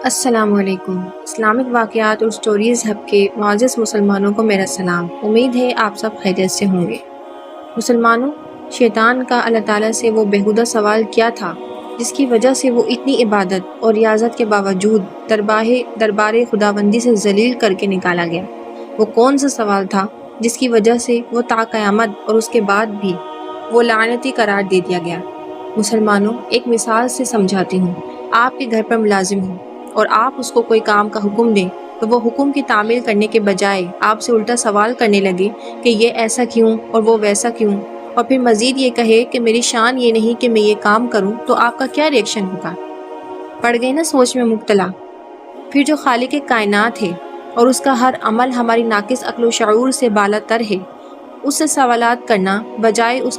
السلام علیکم۔ اسلامک واقعات اور سٹوریز ہب کے معزز مسلمانوں کو میرا سلام۔ امید ہے آپ سب خیریت سے ہوں گے۔ مسلمانوں، شیطان کا اللہ تعالیٰ سے وہ بیہودہ سوال کیا تھا جس کی وجہ سے وہ اتنی عبادت اور ریاضت کے باوجود دربار خداوندی سے ذلیل کر کے نکالا گیا؟ وہ کون سا سوال تھا جس کی وجہ سے وہ تا قیامت اور اس کے بعد بھی وہ لعنتی قرار دے دیا گیا؟ مسلمانوں، ایک مثال سے سمجھاتی ہوں۔ آپ کے گھر پر ملازم ہوں اور آپ اس کو کوئی کام کا حکم دیں تو وہ حکم کی تعمیل کرنے کے بجائے آپ سے الٹا سوال کرنے لگے کہ یہ ایسا کیوں اور وہ ویسا کیوں، اور پھر مزید یہ کہے کہ میری شان یہ نہیں کہ میں یہ کام کروں، تو آپ کا کیا ریئیکشن ہوگا؟ پڑ گئی نا سوچ میں مبتلا؟ پھر جو خالق کائنات ہے اور اس کا ہر عمل ہماری ناقص عقل و شعور سے بالا تر ہے، اس سے سوالات کرنا بجائے اس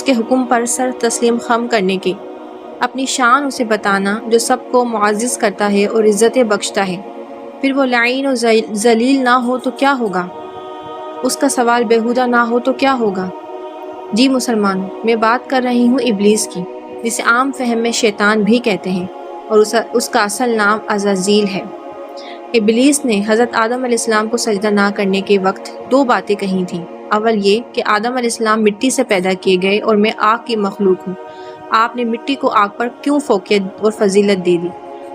کے حکم پر سر تسلیم خم کرنے کے، اپنی شان اسے بتانا جو سب کو معزز کرتا ہے اور عزتیں بخشتا ہے، پھر وہ لعین و ذلیل نہ ہو تو کیا ہوگا؟ اس کا سوال بیہودہ نہ ہو تو کیا ہوگا؟ جی مسلمانوں، میں بات کر رہی ہوں ابلیس کی، جسے عام فہم میں شیطان بھی کہتے ہیں، اور اس کا اصل نام عزازیل ہے۔ ابلیس نے حضرت آدم علیہ السلام کو سجدہ نہ کرنے کے وقت دو باتیں کہی تھیں۔ اول یہ کہ آدم علیہ السلام مٹی سے پیدا کیے گئے اور میں آگ کی مخلوق ہوں، آپ نے مٹی کو آگ پر کیوں فوقیت اور فضیلت دے دی؟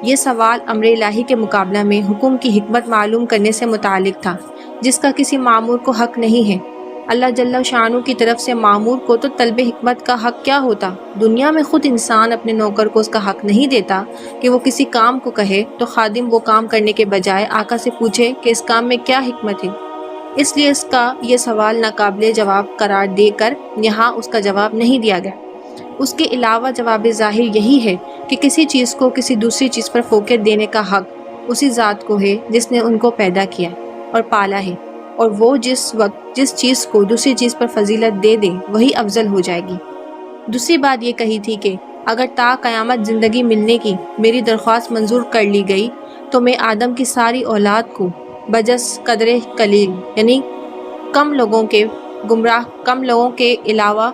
یہ سوال امر الہی کے مقابلہ میں حکم کی حکمت معلوم کرنے سے متعلق تھا، جس کا کسی معمور کو حق نہیں ہے۔ اللہ جل شانہ کی طرف سے معمور کو تو طلب حکمت کا حق کیا ہوتا؟ دنیا میں خود انسان اپنے نوکر کو اس کا حق نہیں دیتا کہ وہ کسی کام کو کہے تو خادم وہ کام کرنے کے بجائے آقا سے پوچھے کہ اس کام میں کیا حکمت ہے۔ اس لیے اس کا یہ سوال ناقابل جواب قرار دے کر یہاں اس کا جواب نہیں دیا گیا۔ اس کے علاوہ جواب ظاہر یہی ہے کہ کسی چیز کو کسی دوسری چیز پر فوقیت دینے کا حق اسی ذات کو ہے جس نے ان کو پیدا کیا اور پالا ہے، اور وہ جس وقت جس چیز کو دوسری چیز پر فضیلت دے دے وہی افضل ہو جائے گی۔ دوسری بات یہ کہی تھی کہ اگر تا قیامت زندگی ملنے کی میری درخواست منظور کر لی گئی تو میں آدم کی ساری اولاد کو بجس قدر قلیل، یعنی کم لوگوں کے علاوہ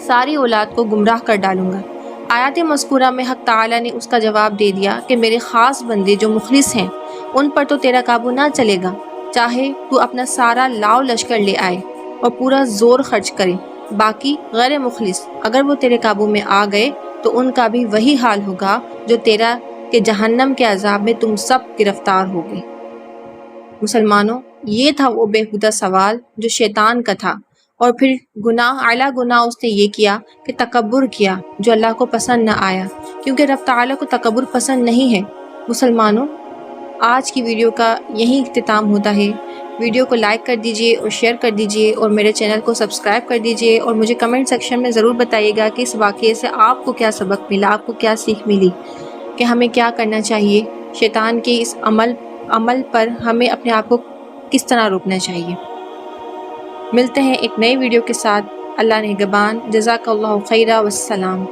ساری اولاد کو گمراہ کر ڈالوں گا۔ آیات مذکورہ میں حق تعالیٰ نے اس کا جواب دے دیا کہ میرے خاص بندے جو مخلص ہیں ان پر تو تیرا قابو نہ چلے گا، چاہے تو اپنا سارا لاؤ لشکر لے آئے اور پورا زور خرچ کرے۔ باقی غیر مخلص اگر وہ تیرے قابو میں آ گئے تو ان کا بھی وہی حال ہوگا جو تیرا، کہ جہنم کے عذاب میں تم سب گرفتار ہوگے۔ مسلمانوں، یہ تھا وہ بیہودہ سوال جو شیطان کا تھا، اور پھر اعلیٰ گناہ اس نے یہ کیا کہ تکبر کیا جو اللہ کو پسند نہ آیا، کیونکہ رب تعالیٰ کو تکبر پسند نہیں ہے۔ مسلمانوں، آج کی ویڈیو کا یہی اختتام ہوتا ہے۔ ویڈیو کو لائک کر دیجئے اور شیئر کر دیجئے اور میرے چینل کو سبسکرائب کر دیجئے، اور مجھے کمنٹ سیکشن میں ضرور بتائیے گا کہ اس واقعے سے آپ کو کیا سبق ملا، آپ کو کیا سیکھ ملی، کہ ہمیں کیا کرنا چاہیے، شیطان کے اس عمل پر ہمیں اپنے آپ کو کس طرح روکنا چاہیے۔ ملتے ہیں ایک نئی ویڈیو کے ساتھ۔ اللہ نگہبان۔ جزاک اللہ خیرہ، والسلام۔